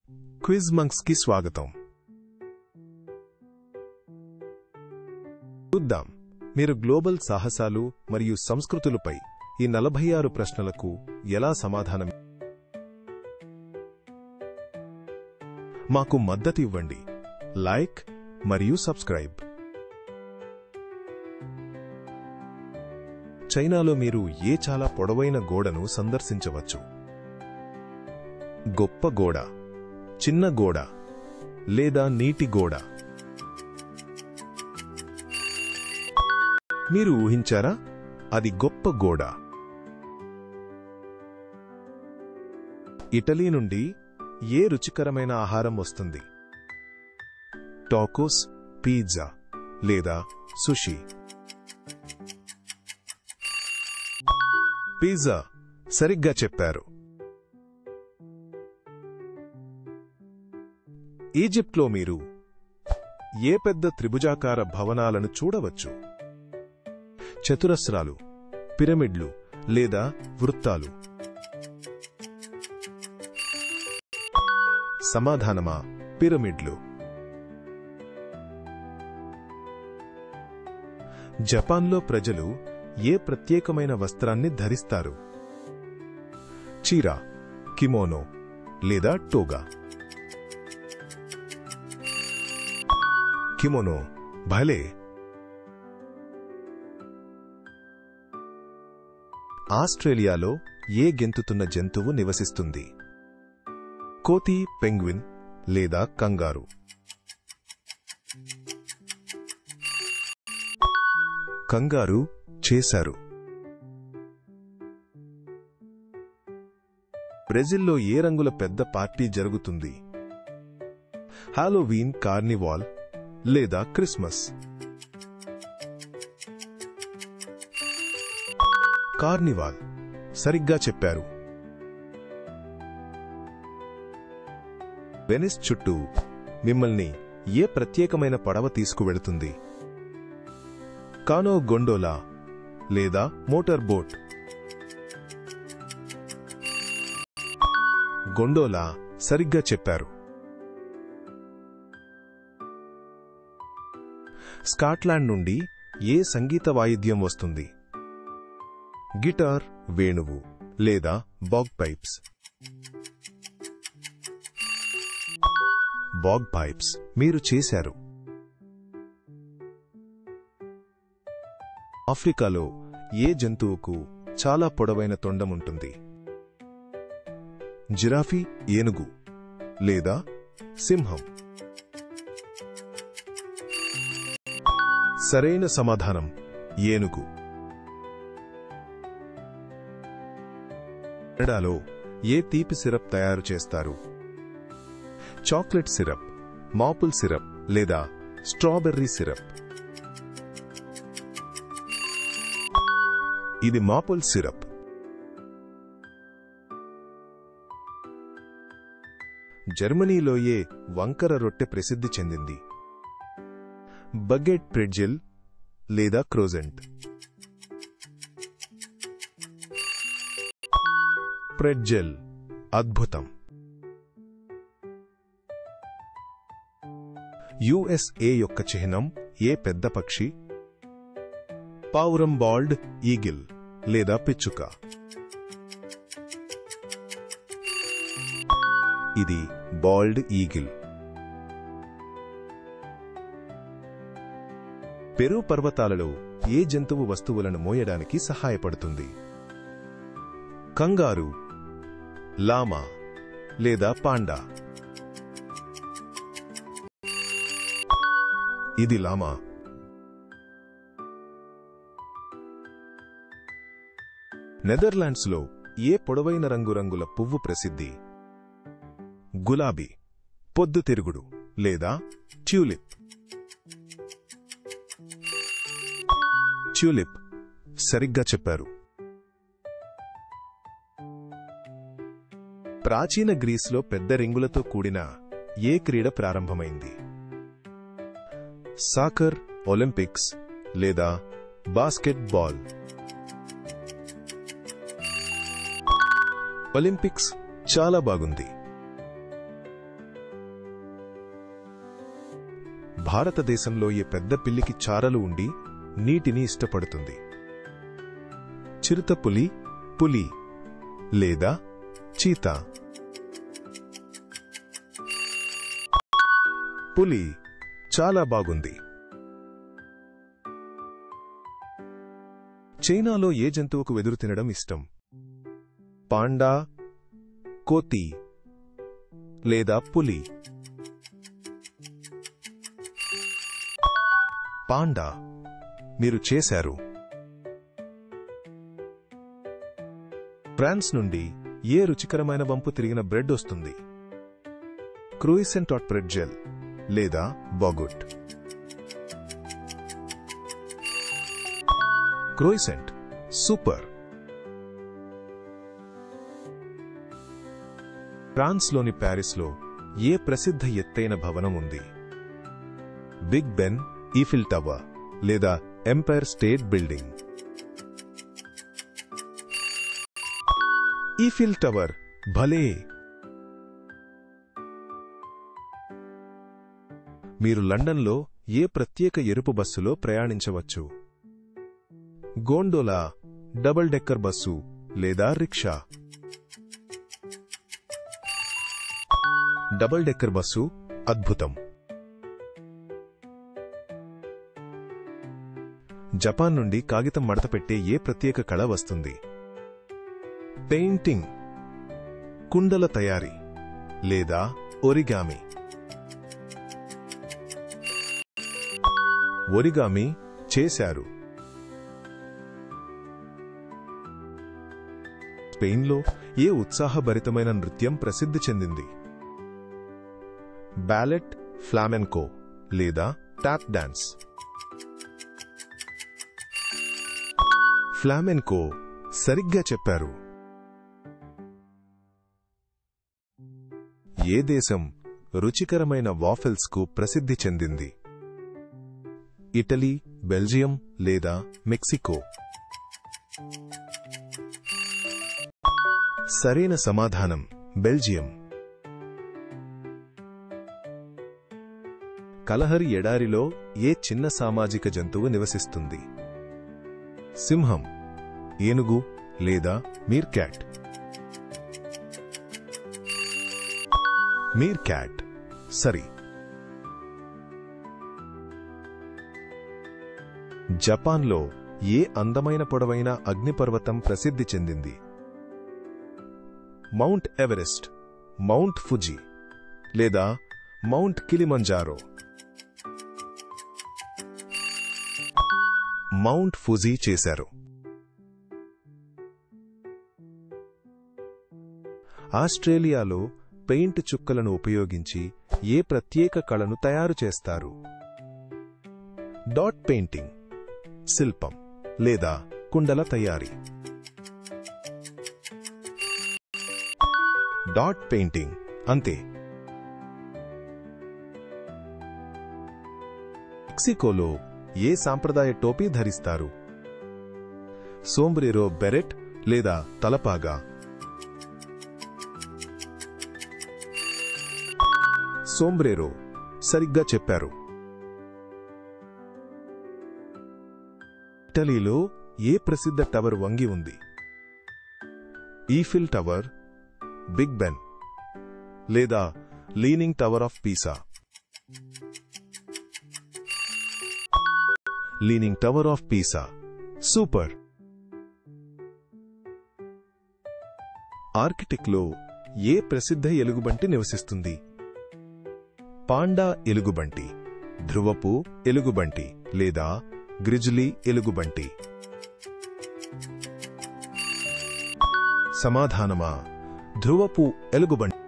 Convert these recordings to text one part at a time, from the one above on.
Quiz monks కి స్వాగతం. చూద్దాం మీరు గ్లోబల్ సాహసాలు మరియు సంస్కృతులపై ఈ 46 ప్రశ్నలకు ఎలా సమాధానం. మాకు మద్దతు ఇవ్వండి. లైక్ మరియు సబ్స్క్రైబ్. చైనాలో మీరు చాలా పొడవైన గోడను సందర్శించవచ్చు. గొప్ప గోడ, చిన్న గోడ లేదా నీటి గోడ. మీరు ఊహించారా? అది గొప్ప గోడ. ఇటలీ నుండి ఏ రుచికరమైన ఆహారం వస్తుంది? టాకోస్, పిజ్జా లేదా సుషి? పిజ్జా, సరిగ్గా చెప్పారు. ఈజిప్ట్లో మీరు ఏ పెద్ద త్రిభుజాకార భవనాలను చూడవచ్చు? చతురస్రాలు, పిరమిడ్లు లేదా వృత్తాలు? సమాధానమా పిరమిడ్లు. జపాన్లో ప్రజలు ఏ ప్రత్యేకమైన వస్త్రాన్ని ధరిస్తారు? చీర, కిమోనో లేదా టోగా? కిమోనో. భలే. ఆస్ట్రేలియాలో ఏ గెంతుతున్న జంతువు నివసిస్తుంది? కోతి, పెంగ్విన్ లేదా కంగారు? కంగారు చేశారు. బ్రెజిల్లో ఏ రంగుల పెద్ద పార్టీ జరుగుతుంది? హాలోవీన్, కార్నివాల్ లేదా క్రిస్మస్? కార్నివాల్, సరిగ్గా చెప్పారు. వెనిస్ చుట్టూ మిమ్మల్ని ఏ ప్రత్యేకమైన పడవ తీసుకువెళుతుంది? కానో, గొండోలా లేదా మోటార్ బోట్? గొండోలా, సరిగ్గా చెప్పారు. స్కాట్లాండ్ నుండి ఏ సంగీత వాయిద్యం వస్తుంది? గిటార్, వేణువు లేదా బాగ్ పైప్స్? బాగ్ పైప్స్, మీరు చేశారు. ఆఫ్రికాలో ఏ జంతువుకు చాలా పొడవైన తొండముంటుంది? జిరాఫీ, ఏనుగు లేదా సింహం? సరైన సమాధానం ఏనుగు. కెనడాలో ఏ తీపి సిరప్ తయారు చేస్తారు? చాక్లెట్ సిరప్, మాపుల్ సిరప్ లేదా స్ట్రాబెర్రీ సిరప్? ఇది మాపుల్ సిరప్. జర్మనీలో ఏ వంకర రొట్టె ప్రసిద్ధి చెందింది? బగెట్, ప్రెట్జెల్ లేదా క్రోజెంట్? ప్రెట్జెల్. అద్భుతం. యుఎస్ఏ యొక్క చిహ్నం ఏ పెద్ద పక్షి? పావురం, బాల్డ్ ఈగిల్ లేదా పిచ్చుక? ఇది బాల్డ్ ఈగిల్. పెరు పర్వతాలలో ఏ జంతువు వస్తువులను మోయడానికి సహాయపడుతుంది? కంగారు, లామా లేదా పాండా? ఇది లామా. నెదర్లాండ్స్లో ఏ పొడవైన రంగురంగుల పువ్వు ప్రసిద్ధి? గులాబీ, పొద్దుతిరుగుడు లేదా ట్యూలిప్? ట్యూలిప్, సరిగ్గా చెప్పారు. ప్రాచీన గ్రీస్లో పెద్ద రింగులతో కూడిన ఏ క్రీడ ప్రారంభమైంది? సాకర్, ఒలింపిక్స్ లేదా బాస్కెట్ బాల్? ఒలింపిక్స్, చాలా బాగుంది. భారతదేశంలో ఏ పెద్ద పిల్లికి చారలు ఉండి నీటిని ఇష్టపడుతుంది? చిరుతపులి, పులి లేదా చీతా? పులి. చాలా బాగుంది. చైనాలో ఏ జంతువుకు వెదురు తినడం ఇష్టం? పాండా, కోతి లేదా పులి? పాండా. మీరు చేశారు. ఫ్రాన్స్ నుండి ఏ రుచికరమైన వంపు తిరిగిన బ్రెడ్ వస్తుంది? క్రూయిసెంట్ ఆట్ ప్రెట్జెల్ లేదా బాగుట్? క్రోయిసెంట్. సూపర్. ఫ్రాన్స్లోని ప్యారిస్లో ఏ ప్రసిద్ధ ఎత్తైన భవనం ఉంది? బిగ్ బెన్, ఈఫిల్ టవర్ లేదా Empire State building? Eiffel tower. భలే. మీరు లండన్లో ఏ ప్రత్యేక ఎరుపు బస్సులో ప్రయాణించవచ్చు? గోండోలా, డబుల్ డెక్కర్ బస్సు లేదా రిక్షా? Double decker bus. అద్భుతం. జపాన్ నుండి కాగితం మడతపెట్టే ఏ ప్రత్యేక కళ వస్తుంది? పెయింటింగ్, కుండల తయారీ లేదా ఒరిగామి? ఒరిగామి చేశారు. స్పెయిన్లో ఏ ఉత్సాహభరితమైన నృత్యం ప్రసిద్ధి చెందింది? బ్యాలెట్, ఫ్లామెన్కో లేదా టాప్ డాన్స్? ఫ్లామెన్కో. సరిగ్గా చెప్పారు. ఏ దేశం రుచికరమైన వాఫెల్స్కు ప్రసిద్ధి చెందింది? ఇటలీ, బెల్జియం లేదా మెక్సికో? సరైన సమాధానం బెల్జియం. కలహరి ఎడారిలో ఏ చిన్న సామాజిక జంతువు నివసిస్తుంది? సింహం, ఏనుగు లేదా మీర్క్యాట్? మీర్క్యాట్. సరి. జపాన్లో ఏ అందమైన పొడవైన అగ్నిపర్వతం ప్రసిద్ధి చెందింది? మౌంట్ ఎవరెస్ట్, మౌంట్ ఫుజీ లేదా మౌంట్ కిలిమంజారో? మౌంట్ ఫుజీ చేశారు. ఆస్ట్రేలియాలో పెయింట్ చుక్కలను ఉపయోగించి ఏ ప్రత్యేక కళను తయారు చేస్తారు? డాట్ పెయింటింగ్, శిల్పం లేదా కుండల తయారీ? Dot painting. అంతే. మెక్సికోలో ఏ సాంప్రదాయ టోపీ ధరిస్తారు? సోంబ్రెరో, బెరెట్ లేదా తలపాగా? సోంబ్రెరో. సరిగ్గా చెప్పారు. ఇటలీలో ఏ ప్రసిద్ధ టవర్ వంగి ఉంది? ఈఫిల్ టవర్, బిగ్ బెన్ లేదా leaning tower of Pisa? Leaning tower of Pisa. Super. ఆర్కిటిక్లో ఏ ప్రసిద్ధ ఎలుగుబంటి నివసిస్తుంది? పాండా ఎలుగుబంటి, ధ్రువపు ఎలుగుబంటి లేదా గ్రిజ్లీ ఎలుగుబంటి? సమాధానమా ధ్రువపు ఎలుగుబంటి.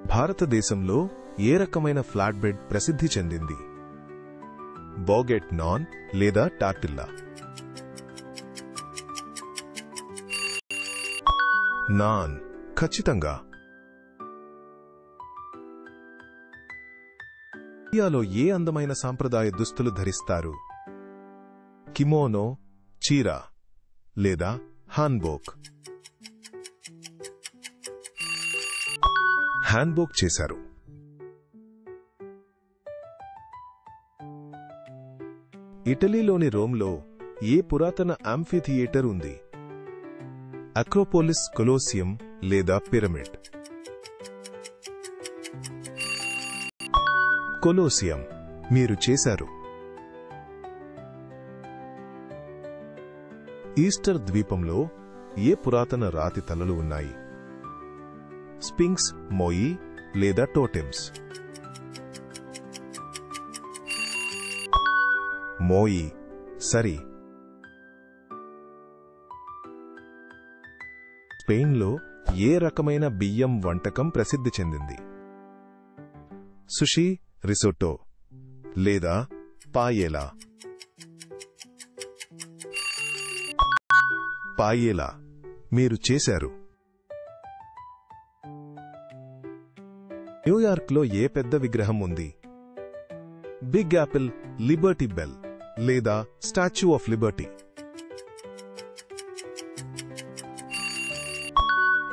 భారతదేశంలో ఏ రకమైన ఫ్లాట్ బ్రెడ్ ప్రసిద్ధి చెందింది? బాగెట్ నాన్ లేదా టార్టిల్లా? నాన్. ఖచ్చితంగా. ఇండియాలో ఏ అందమైన సాంప్రదాయ దుస్తులు ధరిస్తారు? కిమోనో, చీరా లేదా హాన్బోక్? హ్యాండ్బోక్ చేశారు. ఇటలీలోని రోమ్లో ఏ పురాతన యాంఫీథియేటర్ ఉంది? అక్రోపోలిస్, కొలోసియం లేదా పిరమిడ్? కొలోసియం. మీరు చేశారు. ఈస్టర్ ద్వీపంలో ఏ పురాతన రాతి తలలు ఉన్నాయి? స్పింక్స్, మోయి లేదా టోటెమ్స్? మోయి సరి. స్పెయిన్లో ఏ రకమైన బియ్యం వంటకం ప్రసిద్ధి చెందింది? సుషి, రిసోటో లేదా పాయేలా? పాయేలా. మీరు చేశారు. న్యూయార్క్లో ఏ పెద్ద విగ్రహం ఉంది? బిగ్ యాపిల్, లిబర్టీ బెల్ లేదా statue of Liberty?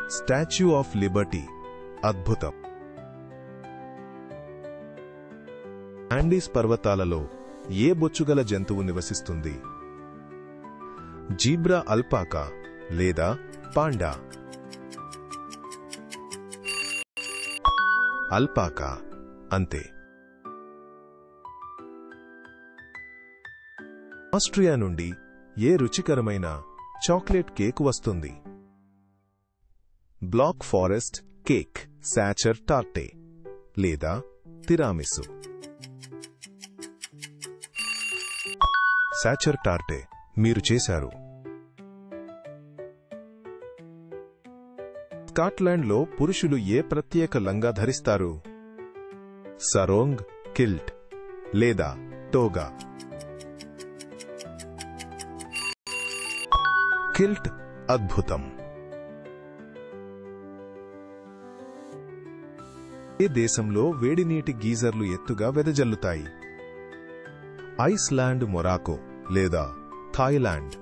Statue of Liberty. అద్భుతం. ఆండీస్ పర్వతాలలో ఏ బొచ్చుగల జంతువు నివసిస్తుంది? జీబ్రా, అల్పాకా లేదా పాండా? అల్పాకా. అంతే. ఆస్ట్రియా నుండి ఏ రుచికరమైన చాక్లెట్ కేక్ వస్తుంది? బ్లాక్ ఫారెస్ట్ కేక్, సాచర్ టార్టే లేదా తిరామిసు? సాచర్ టార్టే. మీరు చేశారు. స్కాట్లాండ్లో పురుషులు ఏ ప్రత్యేక లంగా ధరిస్తారు? సరోంగ్, కిల్ట్ లేదా టోగా? కిల్ట్. అద్భుతం. ఏ దేశంలో వేడినీటి గీజర్లు ఎత్తుగా వెదజల్లుతాయి? ఐస్లాండ్, మొరాకో లేదా థాయిలాండ్?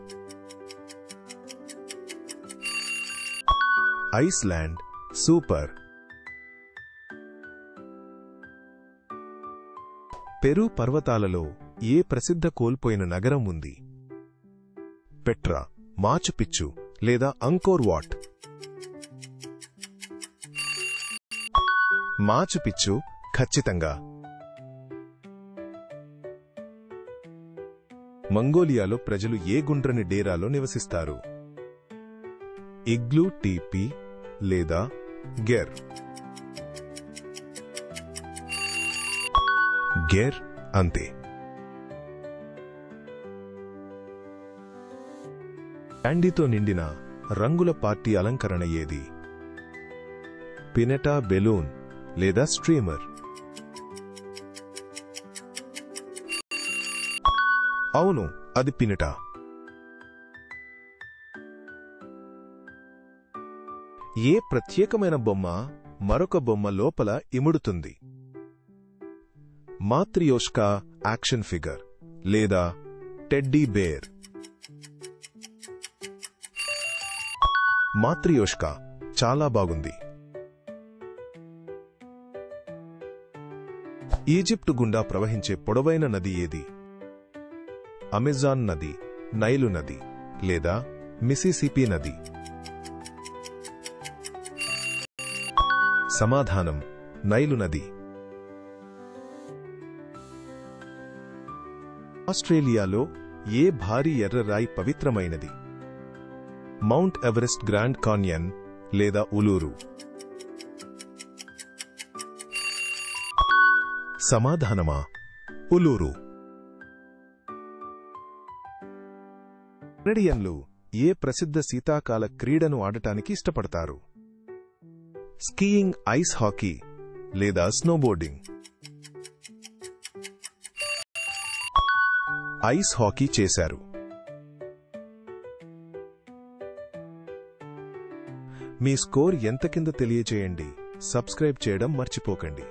ఐస్లాండ్. సూపర్. పెరు పర్వతాలలో ఏ ప్రసిద్ధ కోల్పోయిన నగరం ఉంది? పెట్రా, మాచు పిచ్చు లేదా అంకోర్ వాట్? Machu Picchu. ఖచ్చితంగా. మంగోలియాలో ప్రజలు ఏ గుండ్రని డేరాలో నివసిస్తారు? ఇగ్లూ, టీపీ లేదా గెర్? గెర్. అంతే. క్యాండీతో నిండిన రంగుల పార్టీ అలంకరణ ఏది? పినెటా, బెలూన్ లేదా స్ట్రీమర్? అవును, అది పినెటా. ఏ ప్రత్యేకమైన బొమ్మ మరొక బొమ్మ లోపల ఇముడుతుంది? మాత్రియోష్కా యాక్షన్ ఫిగర్ లేదా టెడ్డీ బేర్? మాత్రియోష్కా. చాలా బాగుంది. ఈజిప్టు గుండా ప్రవహించే పొడవైన నది ఏది? అమెజాన్ నది, నైలు నది లేదా మిసిసిపి నది? సమాధానం నైలు నది. ఆస్ట్రేలియాలో ఏ భారీ ఎర్రరాయి పవిత్రమైనది? మౌంట్ ఎవరెస్ట్, గ్రాండ్ కాన్యన్ లేదా ఉలూరు? సమాధానమా ఉలూరు. కెనడియన్లు ఏ ప్రసిద్ధ శీతాకాల క్రీడను ఆడటానికి ఇష్టపడతారు? స్కీయింగ్, ఐస్ హాకీ లేదా స్నోబోర్డింగ్? ఐస్ హాకీ చేశారు. మీ స్కోర్ ఎంత కింద తెలియచేయండి. సబ్స్క్రైబ్ చేయడం మర్చిపోకండి.